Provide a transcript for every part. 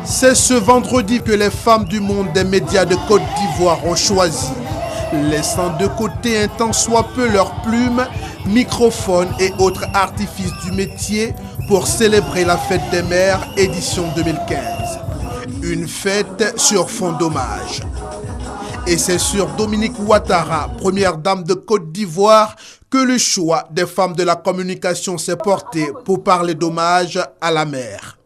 C'est ce vendredi que les femmes du monde des médias de Côte d'Ivoire ont choisi, laissant de côté un tant soit peu leurs plumes, microphones et autres artifices du métier pour célébrer la fête des mères édition 2015. Une fête sur fond d'hommage. Et c'est sur Dominique Ouattara, première dame de Côte d'Ivoire, que le choix des femmes de la communication s'est porté pour parler d'hommage à la mère.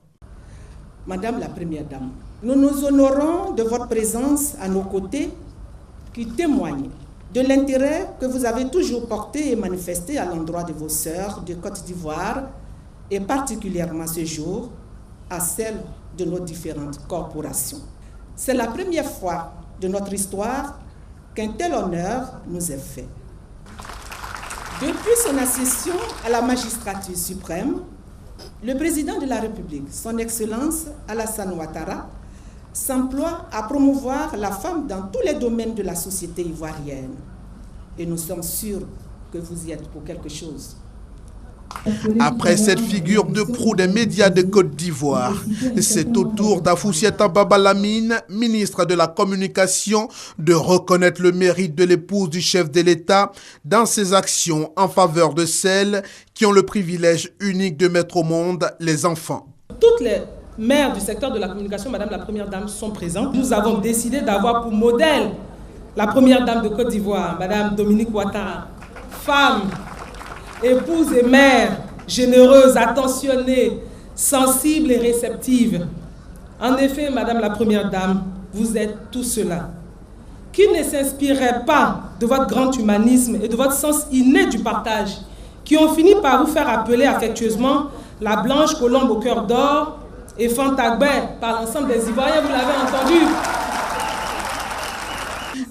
Madame la Première Dame, nous nous honorons de votre présence à nos côtés qui témoigne de l'intérêt que vous avez toujours porté et manifesté à l'endroit de vos sœurs de Côte d'Ivoire et particulièrement ce jour à celle de nos différentes corporations. C'est la première fois de notre histoire qu'un tel honneur nous est fait. Depuis son accession à la magistrature suprême, le président de la République, son Excellence Alassane Ouattara, s'emploie à promouvoir la femme dans tous les domaines de la société ivoirienne. Et nous sommes sûrs que vous y êtes pour quelque chose. Après cette figure de proue des médias de Côte d'Ivoire, c'est au tour d'Afoussiata Baba Lamine, ministre de la Communication, de reconnaître le mérite de l'épouse du chef de l'État dans ses actions en faveur de celles qui ont le privilège unique de mettre au monde les enfants. Toutes les mères du secteur de la communication, Madame la Première Dame, sont présentes. Nous avons décidé d'avoir pour modèle la Première Dame de Côte d'Ivoire, Madame Dominique Ouattara, femme, épouse et mère, généreuse, attentionnée, sensible et réceptive. En effet, Madame la Première Dame, vous êtes tout cela. Qui ne s'inspirerait pas de votre grand humanisme et de votre sens inné du partage, qui ont fini par vous faire appeler affectueusement la blanche colombe au cœur d'or et Fantagbe par l'ensemble des Ivoiriens, vous l'avez entendu.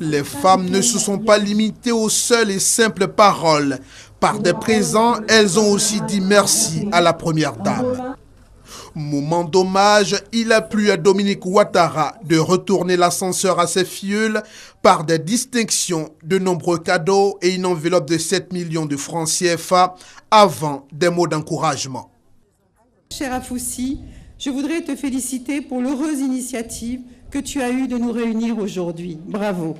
Les femmes ne se sont pas limitées aux seules et simples paroles. Par des présents, elles ont aussi dit merci à la Première Dame. Moment d'hommage, il a plu à Dominique Ouattara de retourner l'ascenseur à ses filleuls par des distinctions, de nombreux cadeaux et une enveloppe de 7 millions de francs CFA avant des mots d'encouragement. Cher Afoussi, je voudrais te féliciter pour l'heureuse initiative que tu as eue de nous réunir aujourd'hui. Bravo.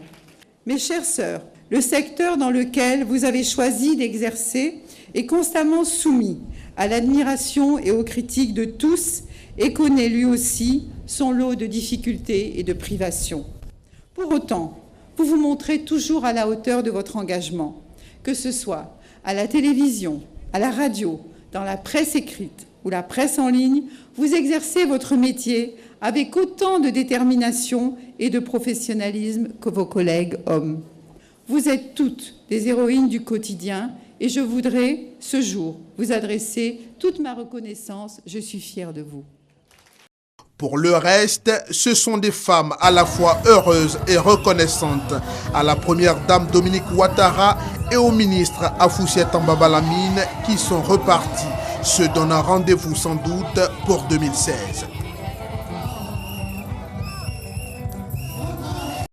Mes chères sœurs, le secteur dans lequel vous avez choisi d'exercer est constamment soumis à l'admiration et aux critiques de tous et connaît lui aussi son lot de difficultés et de privations. Pour autant, vous vous montrez toujours à la hauteur de votre engagement, que ce soit à la télévision, à la radio, dans la presse écrite ou la presse en ligne, vous exercez votre métier avec autant de détermination et de professionnalisme que vos collègues hommes. Vous êtes toutes des héroïnes du quotidien et je voudrais, ce jour, vous adresser toute ma reconnaissance. Je suis fière de vous. Pour le reste, ce sont des femmes à la fois heureuses et reconnaissantes à la Première Dame Dominique Ouattara et au ministre Afoussiata Baba Lamine qui sont repartis, se donnant rendez-vous sans doute pour 2016.